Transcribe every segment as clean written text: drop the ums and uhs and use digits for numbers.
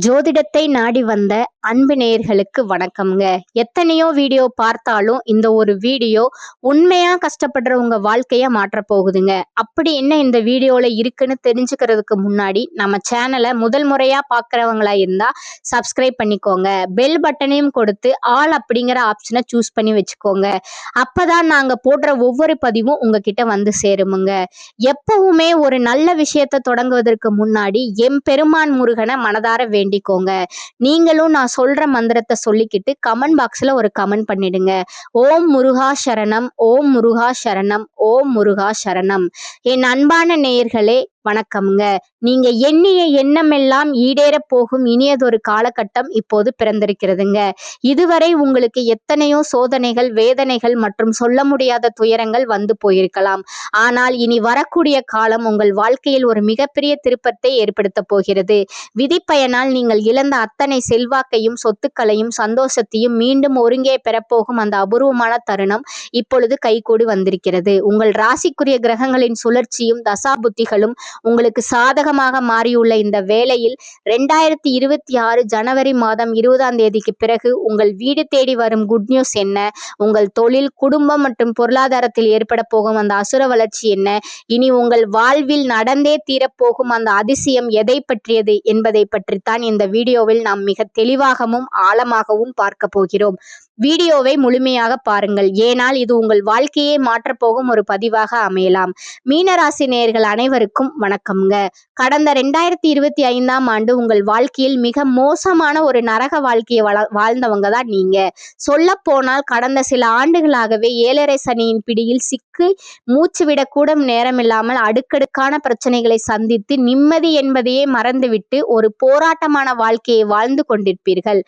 ஜோதிடத்தை நாடி வந்த அன்பு நேயர்களுக்கு வணக்கம்ங்க. எத்தனையோ வீடியோ பார்த்தாலும் இந்த ஒரு வீடியோ உண்மையா கஷ்டப்படுற உங்க வாழ்க்கைய மாற்ற போகுதுங்க. அப்படி என்ன இந்த வீடியோல இருக்குன்னு தெரிஞ்சுக்கிறதுக்கு முன்னாடி நம்ம சேனலை முதல் முறையா பார்க்கறவங்களா இருந்தா சப்ஸ்கிரைப் பண்ணிக்கோங்க. பெல் பட்டனையும் கொடுத்து ஆல் அப்படிங்கிற ஆப்ஷனை சூஸ் பண்ணி வச்சுக்கோங்க. அப்பதான் நாங்க போடுற ஒவ்வொரு பதிவும் உங்ககிட்ட வந்து சேருமுங்க. எப்பவுமே ஒரு நல்ல விஷயத்தை தொடங்குவதற்கு முன்னாடி எம்பெருமான் முருகனை மனதார வேண்டிக்கோங்க. நீங்களும் நான் சொல்ற மந்திரத்தை சொல்லிக்கிட்டு கமெண்ட் பாக்ஸ்ல ஒரு கமெண்ட் பண்ணிடுங்க. ஓம் முருகா சரணம், ஓம் முருகா சரணம், ஓம் முருகா சரணம். என் அன்பான நேயர்களே வணக்கம்ங்க. நீங்க எண்ணிய எண்ணமெல்லாம் ஈடேற போகும் இனியதொரு காலகட்டம் இப்போது பிறந்திருக்கிறதுங்க. இதுவரை உங்களுக்கு எத்தனையோ சோதனைகள், வேதனைகள் மற்றும் சொல்ல முடியாத துயரங்கள் வந்து போயிருக்கலாம். ஆனால் இனி வரக்கூடிய காலம் உங்கள் வாழ்க்கையில் ஒரு மிகப்பெரிய திருப்பத்தை ஏற்படுத்த போகிறது. விதிப்பயனால் நீங்கள் இழந்த அத்தனை செல்வாக்கையும், சொத்துக்களையும், சந்தோஷத்தையும் மீண்டும் ஒருங்கே பெறப்போகும் அந்த அபூர்வமான தருணம் இப்பொழுது கைகூடி வந்திருக்கிறது. உங்கள் ராசிக்குரிய கிரகங்களின் சுழற்சியும் தசாபுத்திகளும் உங்களுக்கு சாதகமாக மாறியுள்ள இந்த வேளையில் 2026 ஜனவரி மாதம் 20ஆம் தேதிக்கு பிறகு உங்கள் வீடு தேடி வரும் குட் நியூஸ் என்ன, உங்கள் தொழில், குடும்பம் மற்றும் பொருளாதாரத்தில் ஏற்பட போகும் அந்த அசுர வளர்ச்சி என்ன, இனி உங்கள் வாழ்வில் நடந்தே தீரப்போகும் அந்த அதிசயம் எதை பற்றியது என்பதை பற்றித்தான் இந்த வீடியோவில் நாம் மிக தெளிவாகவும் ஆழமாகவும் பார்க்க போகிறோம். வீடியோவை முழுமையாக பாருங்கள். ஏனால் இது உங்கள் வாழ்க்கையை மாற்றப்போகும் ஒரு பதிவாக அமையலாம். மீனராசி நேயர்கள் அனைவருக்கும் வணக்கம்ங்க. கடந்த 2025ஆம் ஆண்டு உங்கள் வாழ்க்கையில் மிக மோசமான ஒரு நரக வாழ்க்கையை வாழ்ந்தவங்க தான் நீங்க. சொல்ல போனால் கடந்த சில ஆண்டுகளாகவே 7.5 சனியின் பிடியில் சிக்கி மூச்சு விடக்கூட நேரமில்லாமல் அடுக்கடுக்கான பிரச்சனைகளை சந்தித்து நிம்மதி என்பதையே மறந்துவிட்டு ஒரு போராட்டமான வாழ்க்கையை வாழ்ந்து கொண்டிருப்பீர்கள்.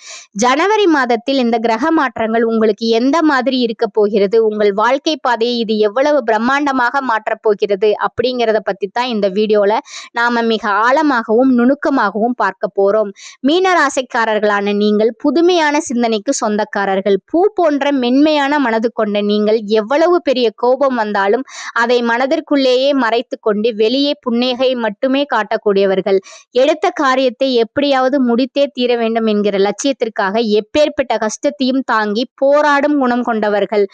ஜனவரி மாதத்தில் இந்த கிரக மாற்றங்கள் உங்களுக்கு எந்த மாதிரி இருக்க போகிறது, உங்கள் வாழ்க்கை பாதையை இது எவ்வளவு பிரம்மாண்டமாக மாற்றப் போகிறது அப்படிங்கிறத பத்தி தான் இந்த வீடியோல நாம மிக ஆழமாகவும் நுணுக்கமாகவும் பார்க்க போறோம். மீனராசிக்காரர்களான நீங்கள் புதுமையான சிந்தனைக்கு சொந்தக்காரர்கள். பூ போன்ற மென்மையான மனது கொண்ட நீங்கள் எவ்வளவு பெரிய கோபம் வந்தாலும் அதை மனதிற்குள்ளேயே மறைத்து கொண்டு வெளியே புன்னகை மட்டுமே காட்டக்கூடியவர்கள். எடுத்த காரியத்தை எப்படியாவது முடித்தே தீர வேண்டும் என்கிற லட்சியத்திற்காக எப்பேற்பட்ட கஷ்டத்தையும் தாங்கி போராடும் குணம் கொண்டவர்கள்.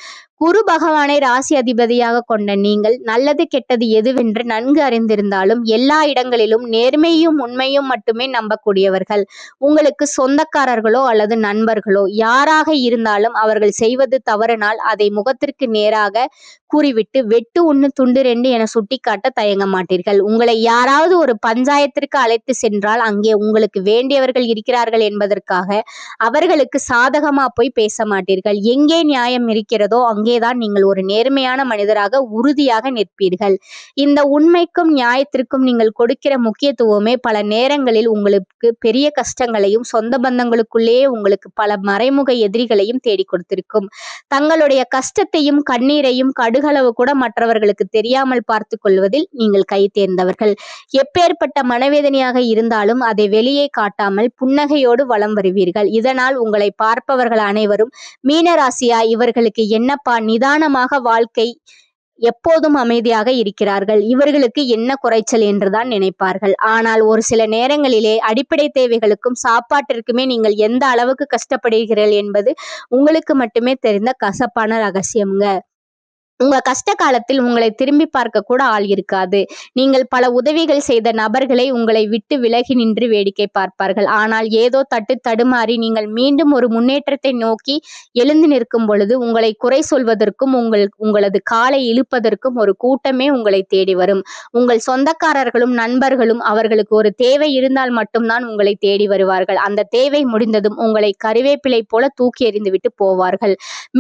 குரு பகவானை ராசி அதிபதியாக கொண்ட நீங்கள் நல்லது கெட்டது எதுவென்று நன்கு அறிந்திருந்தாலும் எல்லா இடங்களிலும் நேர்மையும் உண்மையும் மட்டுமே நம்பக்கூடியவர்கள். உங்களுக்கு சொந்தக்காரர்களோ அல்லது நண்பர்களோ யாராக இருந்தாலும் அவர்கள் செய்வது தவறினால் அதை முகத்திற்கு நேராக கூறிவிட்டு வெட்டு ஒன்று துண்டு 2 என சுட்டிக்காட்ட தயங்க மாட்டீர்கள். உங்களை யாராவது ஒரு பஞ்சாயத்திற்கு அழைத்து சென்றால் அங்கே உங்களுக்கு வேண்டியவர்கள் இருக்கிறார்கள் என்பதற்காக அவர்களுக்கு சாதகமா போய் பேச மாட்டீர்கள். எங்கே நியாயம் இருக்கிறதோ அங்கேதான் நீங்கள் ஒரு நேர்மையான மனிதராக உறுதியாக நிற்பீர்கள். இந்த உண்மைக்கும் நியாயத்திற்கும் நீங்கள் கொடுக்கிற முக்கியத்துவமே பல நேரங்களில் உங்களுக்கு பெரிய கஷ்டங்களையும் சொந்த பந்தங்களுக்குள்ளேயே உங்களுக்கு பல மறைமுக எதிரிகளையும் தேடி கொடுத்திருக்கும். தங்களுடைய கஷ்டத்தையும் கண்ணீரையும் கடுகளவு கூட மற்றவர்களுக்கு தெரியாமல் பார்த்து கொள்வதில் நீங்கள் கை தேர்ந்தவர்கள். எப்பேற்பட்ட மனவேதனையாக இருந்தாலும் அதை வெளியே காட்டாமல் புன்னகையோடு வலம் வருவீர்கள். இதனால் உங்களை பார்ப்பவர்கள் அனைவரும் மீனராசியா இவர்களுக்கு என்னப்பா நிதானமாக வாழ்க்கை, எப்போதும் அமைதியாக இருக்கிறார்கள், இவர்களுக்கு என்ன குறைச்சல் என்றுதான் நினைப்பார்கள். ஆனால் ஒரு சில நேரங்களிலே அடிப்படை தேவைகளுக்கும் சாப்பாட்டிற்குமே நீங்கள் எந்த அளவுக்கு கஷ்டப்படுகிறீர்கள் என்பது உங்களுக்கு மட்டுமே தெரிந்த கசப்பான ரகசியம்ங்க. உங்க கஷ்ட காலத்தில் உங்களை திரும்பி பார்க்க கூட ஆள் இருக்காது. நீங்கள் பல உதவிகள் செய்த நபர்களை உங்களை விட்டு விலகி நின்று வேடிக்கை பார்ப்பார்கள். ஆனால் ஏதோ தடுமாறி நீங்கள் மீண்டும் ஒரு முன்னேற்றத்தை நோக்கி எழுந்து நிற்கும் பொழுது உங்களை குறை சொல்வதற்கும் உங்களது காலை இழுப்பதற்கும் ஒரு கூட்டமே உங்களை தேடி வரும். உங்கள் சொந்தக்காரர்களும் நண்பர்களும் அவர்களுக்கு ஒரு தேவை இருந்தால் மட்டும்தான் உங்களை தேடி வருவார்கள். அந்த தேவை முடிந்ததும் உங்களை கறிவேப்பிலை போல தூக்கி எறிந்துவிட்டு போவார்கள்.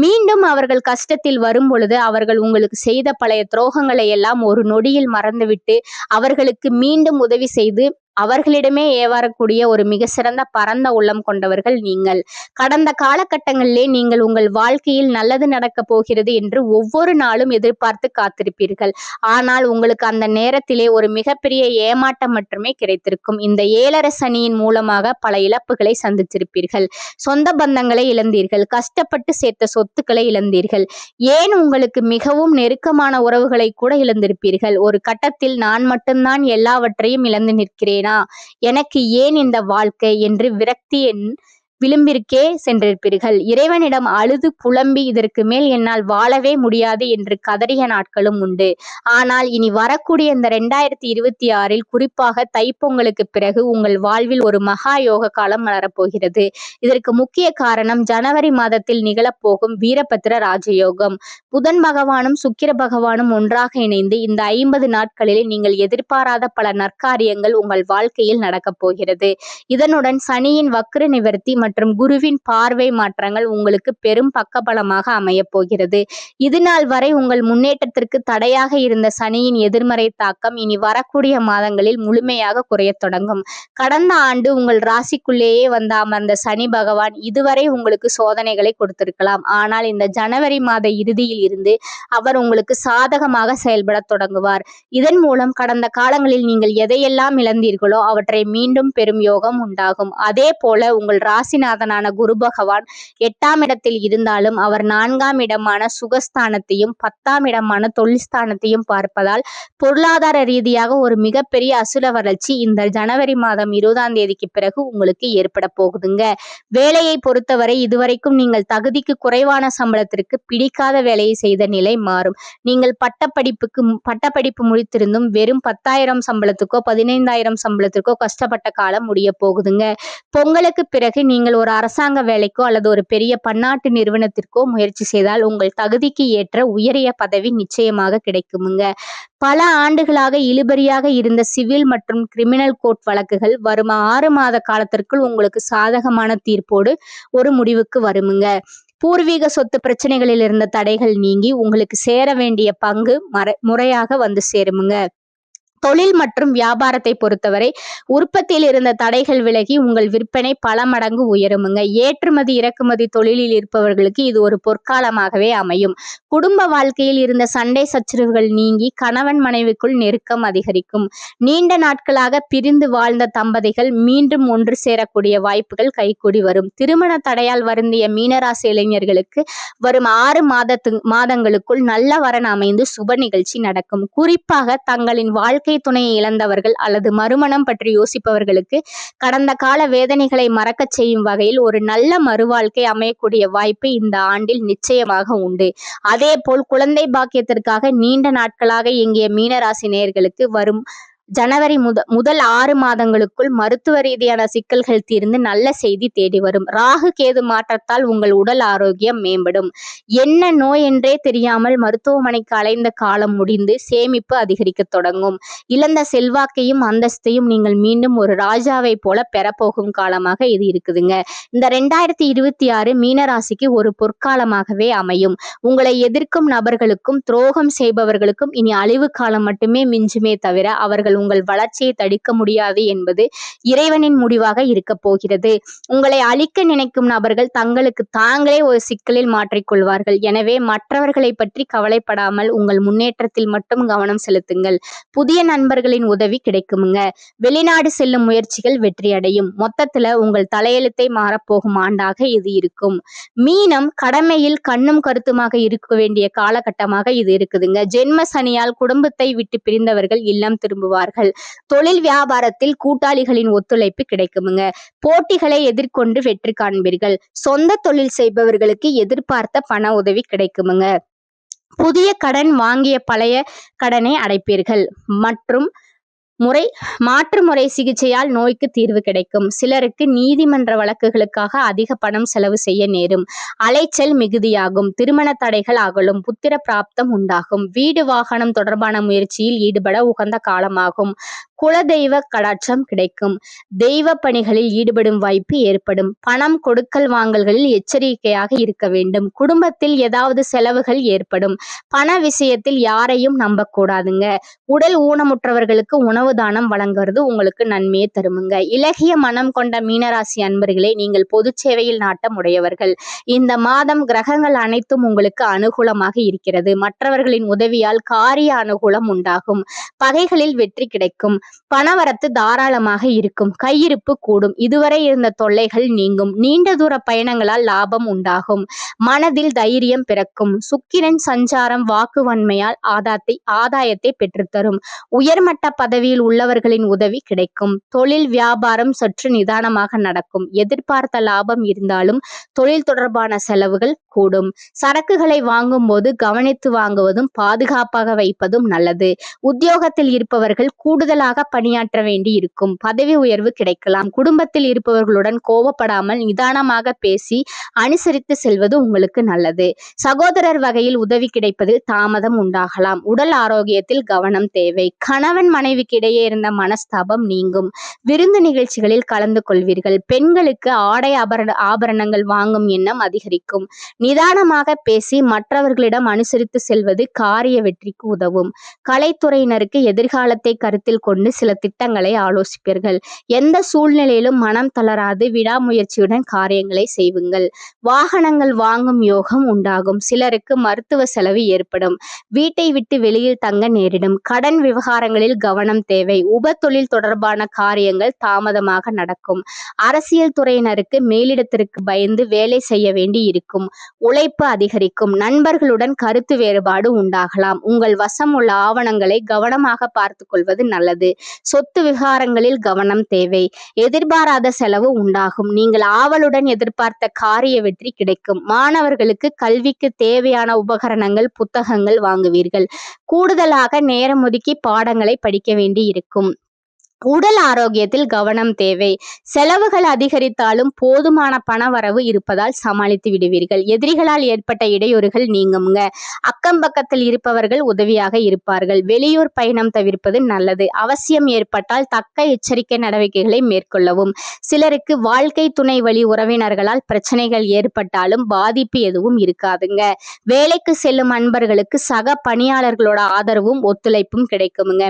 மீண்டும் அவர்கள் கஷ்டத்தில் வரும் பொழுது அவர்கள் உங்களுக்கு செய்த பழைய துரோகங்களை எல்லாம் ஒரு நொடியில் மறந்துவிட்டு அவர்களுக்கு மீண்டும் உதவி செய்து அவர்களிடமே ஏவாறக்கூடிய ஒரு மிக சிறந்த பரந்த உள்ளம் கொண்டவர்கள் நீங்கள். கடந்த காலகட்டங்களிலே நீங்கள் உங்கள் வாழ்க்கையில் நல்லது நடக்க போகிறது என்று ஒவ்வொரு நாளும் எதிர்பார்த்து காத்திருப்பீர்கள். ஆனால் உங்களுக்கு அந்த நேரத்திலே ஒரு மிகப்பெரிய ஏமாற்றம் மட்டுமே கிடைத்திருக்கும். இந்த 7.5 சனியின் மூலமாக பல இழப்புகளை சந்திச்சிருப்பீர்கள். சொந்த பந்தங்களை இழந்தீர்கள். கஷ்டப்பட்டு சேர்த்த சொத்துக்களை இழந்தீர்கள். ஏன் உங்களுக்கு மிகவும் நெருக்கமான உறவுகளை கூட இழந்திருப்பீர்கள். ஒரு கட்டத்தில் நான் மட்டும்தான் எல்லாவற்றையும் இழந்து நிற்கிறேன், விட்டேனா, எனக்கு ஏன் இந்த வாழ்க்கை என்று விரக்தியின் விளிம்பிற்கே சென்றிருப்பீர்கள். இறைவனிடம் அழுது புலம்பி இதற்கு மேல் என்னால் வாழவே முடியாது என்று கதறிய நாட்களும் உண்டு. ஆனால் இனி வரக்கூடிய இந்த 2026 குறிப்பாக தைப்பொங்கலுக்கு பிறகு உங்கள் வாழ்வில் ஒரு மகா யோக காலம் மலரப்போகிறது. இதற்கு முக்கிய காரணம் ஜனவரி மாதத்தில் நிகழப்போகும் வீரபத்திர ராஜயோகம். புதன் பகவானும் சுக்கிர பகவானும் ஒன்றாக இணைந்து இந்த 50 நாட்களில் நீங்கள் எதிர்பாராத பல நற்காரியங்கள் உங்கள் வாழ்க்கையில் நடக்கப் போகிறது. இதனுடன் சனியின் வக்ர நிவர்த்தி மற்றும் குருவின் பார்வை மாற்றங்கள் உங்களுக்கு பெரும் பக்கபலமாக அமையப் போகிறது. இதுநாள் வரை உங்கள் முன்னேற்றத்திற்கு தடையாக இருந்த சனியின் எதிர்மறை தாக்கம் இனி வரக்கூடிய மாதங்களில் முழுமையாக குறையத் தொடங்கும். கடந்த ஆண்டு உங்கள் ராசிக்குள்ளேயே வந்த அமர்ந்த சனி பகவான் இதுவரை உங்களுக்கு சோதனைகளை கொடுத்திருக்கலாம். ஆனால் இந்த ஜனவரி மாத இறுதியில் இருந்து அவர் உங்களுக்கு சாதகமாக செயல்பட தொடங்குவார். இதன் மூலம் கடந்த காலங்களில் நீங்கள் எதையெல்லாம் இழந்தீர்களோ அவற்றை மீண்டும் பெறும் யோகம் உண்டாகும். அதே போல உங்கள் ராசிநாதனான குரு பகவான் 8ஆம் இடத்தில் இருந்தாலும் அவர் 4ஆம் இடமான சுகஸ்தானத்தையும் 10ஆம் இடமான தொழில்ஸ்தானத்தையும் பார்ப்பதால் பொருளாதார ரீதியாக ஒரு மிகப்பெரிய அசுர வளர்ச்சி இந்த ஜனவரி மாதம் 20ஆம் தேதிக்கு பிறகு உங்களுக்கு ஏற்பட போகுதுங்க. வேலையை பொறுத்தவரை இதுவரைக்கும் நீங்கள் தகுதிக்கு குறைவான சம்பளத்திற்கு பிடிக்காத வேலையை செய்த நிலை மாறும். நீங்கள் பட்டப்படிப்பு முடித்திருந்தும் வெறும் 10,000 சம்பளத்துக்கோ 15,000 சம்பளத்திற்கோ கஷ்டப்பட்ட காலம் முடிய போகுதுங்க. பொங்கலுக்கு பிறகு நீங்கள் ஒரு அரசாங்க வேலைக்கோ அல்லது ஒரு பெரிய பன்னாட்டு நிறுவனத்திற்கோ முயற்சி செய்தால் உங்கள் தகுதிக்கு ஏற்ற உயரிய பதவி நிச்சயமாக கிடைக்குமுங்க. பல ஆண்டுகளாக இழுபறியாக இருந்த சிவில் மற்றும் கிரிமினல் கோர்ட் வழக்குகள் வரும் 6 மாத காலத்திற்குள் உங்களுக்கு சாதகமான தீர்ப்போடு ஒரு முடிவுக்கு வருமுங்க. பூர்வீக சொத்து பிரச்சனைகளில் இருந்த தடைகள் நீங்கி உங்களுக்கு சேர வேண்டிய பங்கு முறையாக வந்து சேருமுங்க. தொழில் மற்றும் வியாபாரத்தை பொறுத்தவரை உற்பத்தியில் இருந்த தடைகள் விலகி உங்கள் விற்பனை பல மடங்கு உயருமுங்க. ஏற்றுமதி இறக்குமதி தொழிலில் இருப்பவர்களுக்கு இது ஒரு பொற்காலமாகவே அமையும். குடும்ப வாழ்க்கையில் இருந்த சண்டை சச்சரவுகள் நீங்கி கணவன் மனைவிக்குள் நெருக்கம் அதிகரிக்கும். நீண்ட நாட்களாக பிரிந்து வாழ்ந்த தம்பதிகள் மீண்டும் ஒன்று சேரக்கூடிய வாய்ப்புகள் கைகூடி வரும். திருமண தடையால் வருந்திய மீனராசி இளைஞர்களுக்கு வரும் 6 மாதங்களுக்குள் நல்ல வரன் அமைந்து சுப நிகழ்ச்சி நடக்கும். குறிப்பாக தங்களின் வாழ்க்கை துணையை இழந்தவர்கள் அல்லது மறுமணம் பற்றி யோசிப்பவர்களுக்கு கடந்த கால வேதனைகளை மறக்கச் செய்யும் வகையில் ஒரு நல்ல மறுவாழ்க்கை அமையக்கூடிய வாய்ப்பு இந்த ஆண்டில் நிச்சயமாக உண்டு. அதேபோல் குழந்தை பாக்கியத்திற்காக நீண்ட நாட்களாக இயங்கிய மீனராசி நேயர்களுக்கு வரும் ஜனவரி முதல் 6 மாதங்களுக்குள் மருத்துவ ரீதியான சிக்கல்கள் தீர்ந்து நல்ல செய்தி தேடி வரும். ராகு கேது மாற்றத்தால் உங்கள் உடல் ஆரோக்கியம் மேம்படும். என்ன நோய் என்றே தெரியாமல் மருத்துவமனைக்கு அலைந்த காலம் முடிந்து சேமிப்பு அதிகரிக்க தொடங்கும். இழந்த செல்வாக்கையும் அந்தஸ்தையும் நீங்கள் மீண்டும் ஒரு ராஜாவை போல பெறப்போகும் காலமாக இது இருக்குதுங்க. இந்த 2026 மீனராசிக்கு ஒரு பொற்காலமாகவே அமையும். உங்களை எதிர்க்கும் நபர்களுக்கும் துரோகம் செய்பவர்களுக்கும் இனி அழிவு காலம் மட்டுமே மிஞ்சுமே தவிர அவர்கள் உங்கள் வளர்ச்சியை தடுக்க முடியாது என்பது இறைவனின் முடிவாக இருக்க போகிறது. உங்களை அழிக்க நினைக்கும் நபர்கள் தங்களுக்கு தாங்களே ஒரு சிக்கலில் மாற்றிக்கொள்வார்கள். எனவே மற்றவர்களை பற்றி கவலைப்படாமல் உங்கள் முன்னேற்றத்தில் மட்டும் கவனம் செலுத்துங்கள். புதிய நண்பர்களின் உதவி கிடைக்குமுங்க. வெளிநாடு செல்லும் முயற்சிகள் வெற்றியடையும். மொத்தத்துல உங்கள் தலையெழுத்தை மாறப்போகும் ஆண்டாக இது இருக்கும். மீனம் கடமையில் கண்ணும் கருத்துமாக இருக்க வேண்டிய காலகட்டமாக இது இருக்குதுங்க. ஜென்ம சனியால் குடும்பத்தை விட்டு பிரிந்தவர்கள் இல்லம் திரும்புவார்கள். தொழில் வியாபாரத்தில் கூட்டாளிகளின் ஒத்துழைப்பு கிடைக்குமுங்க. போட்டிகளை எதிர்கொண்டு வெற்றி காண்பீர்கள். சொந்த தொழில் செய்பவர்களுக்கு எதிர்பார்த்த பண உதவி கிடைக்குமுங்க. புதிய கடன் வாங்கிய பழைய கடனை அடைப்பீர்கள். மற்றும் மாற்று முறை சிகிச்சையால் நோய்க்கு தீர்வு கிடைக்கும். சிலருக்கு நீதிமன்ற வழக்குகளுக்காக அதிக பணம் செலவு செய்ய நேரும். அலைச்சல் மிகுதியாகும். திருமண தடைகள் அகலும். புத்திர பிராப்தம் உண்டாகும். வீடு வாகனம் தொடர்பான முயற்சியில் ஈடுபட உகந்த காலமாகும். குலதெய்வ கடாட்சம் கிடைக்கும். தெய்வ பணிகளில் ஈடுபடும் வாய்ப்பு ஏற்படும். பணம் கொடுக்கல் வாங்கல்களில் எச்சரிக்கையாக இருக்க வேண்டும். குடும்பத்தில் ஏதாவது செலவுகள் ஏற்படும். பண விஷயத்தில் யாரையும் நம்பக்கூடாதுங்க. உடல் ஊனமுற்றவர்களுக்கு உணவு தானம் வழங்குறது உங்களுக்கு நன்மையை தருமுங்க. இலகிய மனம் கொண்ட மீனராசி அன்பர்களே, நீங்கள் பொது சேவையில் நாட்டம் உடையவர்கள். இந்த மாதம் கிரகங்கள் அனைத்தும் உங்களுக்கு அனுகூலமாக இருக்கிறது. மற்றவர்களின் உதவியால் காரிய அனுகூலம் உண்டாகும். பகைகளில் வெற்றி கிடைக்கும். பணவரத்து தாராளமாக இருக்கும். கையிருப்பு கூடும். இதுவரை இருந்த தொல்லைகள் நீங்கும். நீண்ட தூர பயணங்களால் லாபம் உண்டாகும். மனதில் தைரியம் பிறக்கும். சுக்கிரன் சஞ்சாரம் வாக்குவன்மையால் ஆதாயத்தை பெற்றுத்தரும். உயர்மட்ட பதவி துறையில் உள்ளவர்களின் உதவி கிடைக்கும். தொழில் வியாபாரம் சற்று நிதானமாக நடக்கும். எதிர்பார்த்த லாபம் இருந்தாலும் தொழில் தொடர்பான செலவுகள் கூடும். சரக்குகளை வாங்கும் போது கவனித்து வாங்குவதும் பாதுகாப்பாக வைப்பதும் நல்லது. உத்தியோகத்தில் இருப்பவர்கள் கூடுதலாக பணியாற்ற வேண்டி இருக்கும். பதவி உயர்வு கிடைக்கலாம். குடும்பத்தில் இருப்பவர்களுடன் கோபப்படாமல் நிதானமாக பேசி அனுசரித்து செல்வது உங்களுக்கு நல்லது. சகோதரர் வகையில் உதவி கிடைப்பதில் தாமதம் உண்டாகலாம். உடல் ஆரோக்கியத்தில் கவனம் தேவை. கணவன் மனைவிக்கு இடையே இருந்த மனஸ்தாபம் நீங்கும். விருந்து நிகழ்ச்சிகளில் கலந்து கொள்வீர்கள். பெண்களுக்கு ஆடை ஆபரணங்கள் வாங்கும் எண்ணம் அதிகரிக்கும். நிதானமாக பேசி மற்றவர்களிடம் அனுசரித்து செல்வது காரிய வெற்றிக்கு உதவும். கலைத்துறையினருக்கு எதிர்காலத்தை கருத்தில் கொண்டு சில திட்டங்களை ஆலோசிப்பீர்கள். எந்த சூழ்நிலையிலும் மனம் தளராது விடாமுயற்சியுடன் காரியங்களை செய்வுங்கள். வாகனங்கள் வாங்கும் யோகம் உண்டாகும். சிலருக்கு மருத்துவ செலவு ஏற்படும். வீட்டை விட்டு வெளியில் தங்க நேரிடும். கடன் விவகாரங்களில் கவனம் தேவை. உப தொழில் தொடர்பான காரியங்கள் தாமதமாக நடக்கும். அரசியல் துறையினருக்கு மேலிடத்திற்கு பயந்து வேலை செய்ய வேண்டி இருக்கும். உழைப்பு அதிகரிக்கும். நண்பர்களுடன் கருத்து வேறுபாடு உண்டாகலாம். உங்கள் வசம் உள்ள ஆவணங்களை கவனமாக பார்த்து கொள்வது நல்லது. சொத்து விவகாரங்களில் கவனம் தேவை. எதிர்பாராத செலவு உண்டாகும். நீங்கள் ஆவலுடன் எதிர்பார்த்த காரிய வெற்றி கிடைக்கும். மாணவர்களுக்கு கல்விக்கு தேவையான உபகரணங்கள் புத்தகங்கள் வாங்குவீர்கள். கூடுதலாக நேரம் ஒதுக்கி பாடங்களை படிக்க வேண்டி இருக்கும். உடல் ஆரோக்கியத்தில் கவனம் தேவை. செலவுகள் அதிகரித்தாலும் போதுமான பண வரவு இருப்பதால் சமாளித்து விடுவீர்கள். எதிரிகளால் ஏற்பட்ட இடையூறுகள் நீங்குங்க. அக்கம் பக்கத்தில் இருப்பவர்கள் உதவியாக இருப்பார்கள். வெளியூர் பயணம் தவிர்ப்பது நல்லது. அவசியம் ஏற்பட்டால் தக்க எச்சரிக்கை நடவடிக்கைகளை மேற்கொள்ளவும். சிலருக்கு வாழ்க்கை துணை வழி உறவினர்களால் பிரச்சனைகள் ஏற்பட்டாலும் பாதிப்பு எதுவும் இருக்காதுங்க. வேலைக்கு செல்லும் அன்பர்களுக்கு சக பணியாளர்களோட ஆதரவும் ஒத்துழைப்பும் கிடைக்குமுங்க.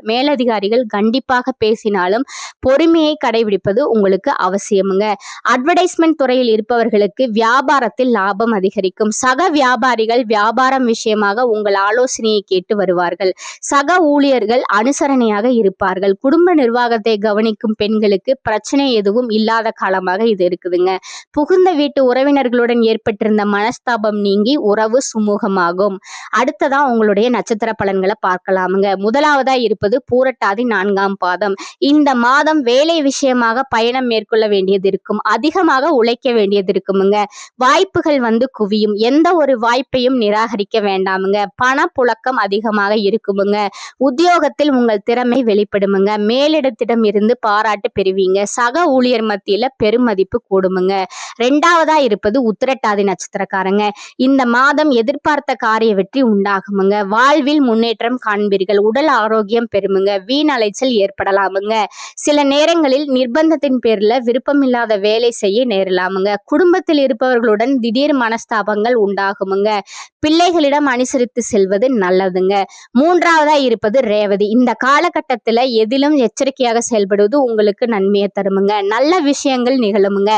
மேலதிகாரிகள் கண்டிப்பாக பேசினாலும் பொறுமையை கடைபிடிப்பது உங்களுக்கு அவசியமுங்க. அட்வர்டைஸ்மெண்ட் துறையில் இருப்பவர்களுக்கு வியாபாரத்தில் லாபம் அதிகரிக்கும். சக வியாபாரிகள் வியாபாரம் விஷயமாக உங்கள் ஆலோசனையை கேட்டு வருவார்கள். சக ஊழியர்கள் அனுசரணையாக இருப்பார்கள். குடும்ப நிர்வாகத்தை கவனிக்கும் பெண்களுக்கு பிரச்சனை எதுவும் இல்லாத காலமாக இது இருக்குதுங்க. புகுந்த வீட்டு உறவினர்களுடன் ஏற்பட்டிருந்த மனஸ்தாபம் நீங்கி உறவு சுமூகமாகும். அடுத்ததா உங்களுடைய நட்சத்திர பலன்களை பார்க்கலாமுங்க. முதலாவதா இருப்பது பூரட்டாதி 4ஆம் பாதம். இந்த மாதம் வேலை விஷயமாக பயணம் மேற்கொள்ள வேண்டியது இருக்கும். அதிகமாக உழைக்க வேண்டியது இருக்குமுங்க. வாய்ப்புகள் வந்து குவியும். எந்த ஒரு வாய்ப்பையும் நிராகரிக்க வேண்டாமுங்க. பணப்புழக்கம் அதிகமாக இருக்குமுங்க. உத்தியோகத்தில் உங்கள் திறமை வெளிப்படுமுங்க. மேலிடத்திடம் இருந்து பாராட்டு பெறுவீங்க. சக ஊழியர் மத்தியில பெருமதிப்பு கூடுமுங்க. இரண்டாவதா இருப்பது உத்திரட்டாதி நட்சத்திரக்காரங்க. இந்த மாதம் எதிர்பார்த்த காரிய வெற்றி உண்டாகுமுங்க. வாழ்வில் முன்னேற்றம் காண்பீர்கள். உடல் ஆரோக்கியம் பெறுமுங்க. வீண் அலைச்சல் ஏற்படலாமுங்க. சில நேரங்களில் நிர்பந்தத்தின் பேர்ல விருப்பமில்லாத வேலை செய்ய நேரலாமுங்க. குடும்பத்தில் இருப்பவர்களுடன் திடீர் மனஸ்தாபங்கள் உண்டாகுமுங்க. பிள்ளைகளிடம் அனுசரித்து செல்வது நல்லதுங்க. மூன்றாவதா இருப்பது ரேவதி. இந்த காலகட்டத்துல எதிலும் எச்சரிக்கையாக செயல்படுவது உங்களுக்கு நன்மையை தருமுங்க. நல்ல விஷயங்கள் நிகழுமுங்க.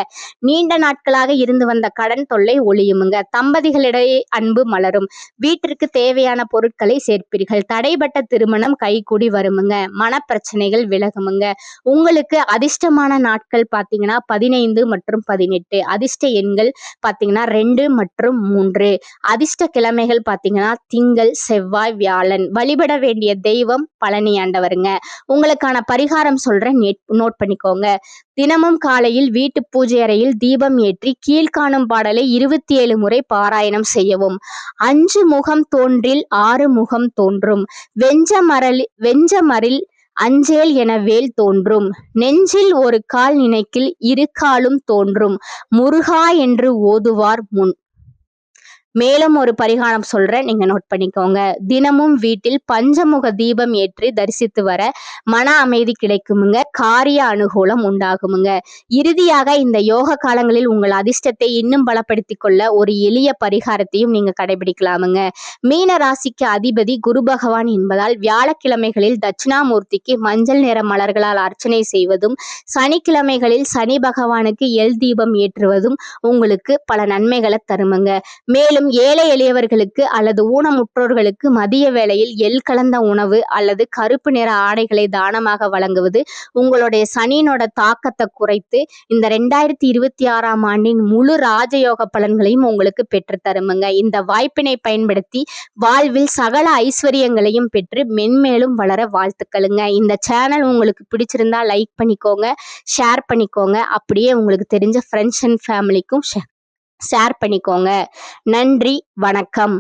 நீண்ட நாட்களாக இருந்து வந்த கடன் தொல்லை ஒழியுமுங்க. தம்பதிகளிடையே அன்பு மலரும். வீட்டிற்கு தேவையான பொருட்களை சேர்ப்பீர்கள். தடைபட்ட திருமணம் கைகூடி வருமுங்க. மனப்பிரச்சனைகள் விலகுமுங்க. உங்களுக்கு அதிர்ஷ்டமான நாட்கள் பார்த்தீங்கன்னா 15 மற்றும் 18. அதிர்ஷ்ட எண்கள் பார்த்தீங்கன்னா 2 மற்றும் 3. அதிர்ஷ்ட கிழமைகள் பார்த்தீங்கன்னா திங்கள், செவ்வாய், வியாழன். வழிபட வேண்டிய தெய்வம் பழனி ஆண்டவருங்க. உங்களுக்கான பரிகாரம் சொல்றேன், நோட் பண்ணிக்கோங்க. தினமும் காலையில் வீட்டு பூஜை அறையில் தீபம் ஏற்றி கீழ்காணும் பாடலை 27 முறை பாராயணம் செய்யவும். 5 முகம் தோன்றில் 6 முகம் தோன்றும். வெஞ்சமரில் அஞ்சேல் என வேல் தோன்றும். நெஞ்சில் ஒரு கால் நினைக்கில் 2 காலும் தோன்றும். முருகா என்று ஓதுவார் முன். மேலும் ஒரு பரிகாரம் சொல்றேன், நீங்க நோட் பண்ணிக்கோங்க. தினமும் வீட்டில் பஞ்சமுக தீபம் ஏற்றி தரிசித்து வர மன அமைதி கிடைக்குமுங்க. காரிய அனுகூலம் உண்டாகுமுங்க. இறுதியாக இந்த யோக காலங்களில் உங்கள் அதிர்ஷ்டத்தை இன்னும் பலப்படுத்திக் கொள்ள ஒரு எளிய பரிகாரத்தையும் நீங்க கடைபிடிக்கலாமுங்க. மீன ராசிக்கு அதிபதி குரு பகவான் என்பதால் வியாழக்கிழமைகளில் தட்சிணாமூர்த்திக்கு மஞ்சள் நிற மலர்களால் அர்ச்சனை செய்வதும், சனிக்கிழமைகளில் சனி பகவானுக்கு எல் தீபம் ஏற்றுவதும் உங்களுக்கு பல நன்மைகளை தருமுங்க. மேலும் மேலும் ஏழை எளியவர்களுக்கு அல்லது ஊனமுற்றோர்களுக்கு மதிய வேளையில் எள் கலந்த உணவு அல்லது கருப்பு நிற ஆடைகளை தானமாக வழங்குவது உங்களுடைய சனியினோட தாக்கத்தை குறைத்து இந்த 2026ஆம் ஆண்டின் முழு ராஜயோக பலன்களையும் உங்களுக்கு பெற்று தருமுங்க. இந்த வாய்ப்பினை பயன்படுத்தி வாழ்வில் சகல ஐஸ்வர்யங்களையும் பெற்று மென்மேலும் வளர வாழ்த்துக்களுங்க. இந்த சேனல் உங்களுக்கு பிடிச்சிருந்தா லைக் பண்ணிக்கோங்க, ஷேர் பண்ணிக்கோங்க. அப்படியே உங்களுக்கு தெரிஞ்ச ஃப்ரெண்ட்ஸ் அண்ட் ஃபேமிலிக்கும் ஷேர் பண்ணிக்கோங்க. நன்றி, வணக்கம்.